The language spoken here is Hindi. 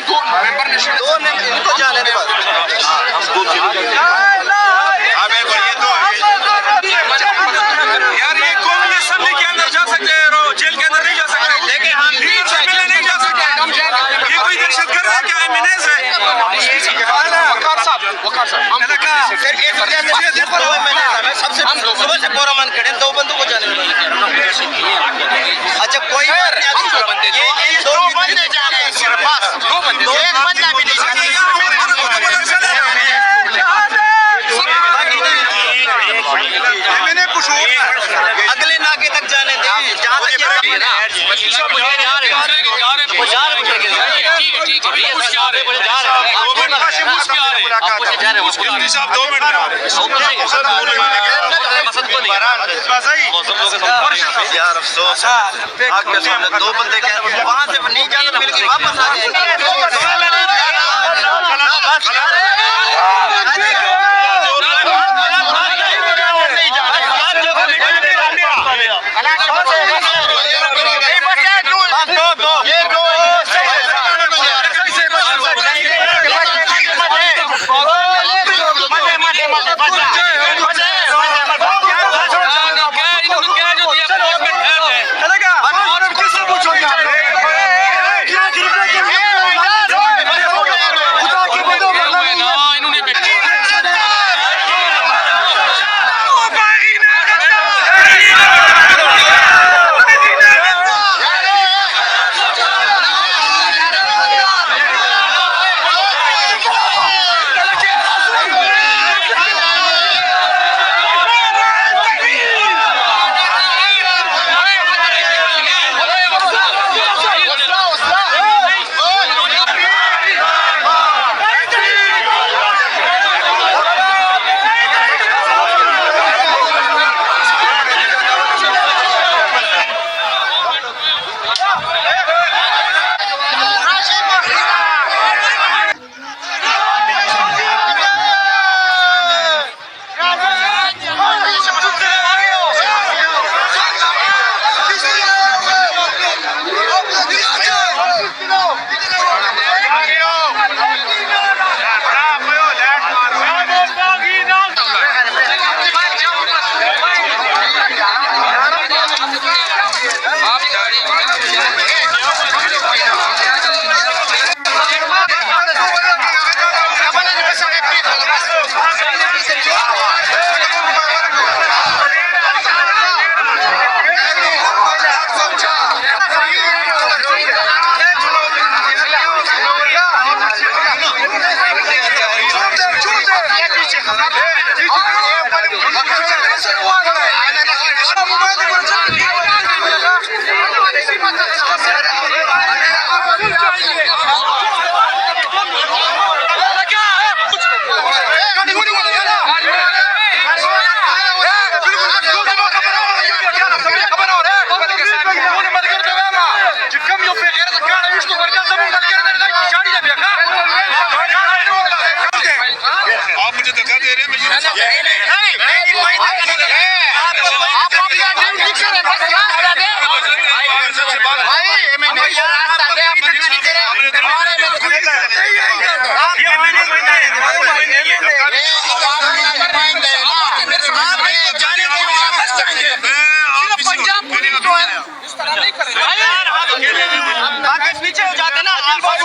दो इनको जाने दे बस। यार ये कौमी असेंबली के अंदर जा सकते हैं, जेल के अंदर नहीं जा सकते, लेकिन हम नहीं जा सकते। ये कोई दहशतगर्द है क्या? एमिनेंस है। सबसे सुबह से पूरा मन खड़े, दो बंदों को जाने। अच्छा कोई दो बंदे जा रहे हैं सिर्फ, बस दो बंदे, एक बंदा भी नहीं। मैंने कुछ अगले नाके तक जाने दे, जहाँ तक यार अफसोस दो बंदे वहाँ से नहीं जाने मिल के वापस आ गए। पीछे हो जाते ना, हम लोग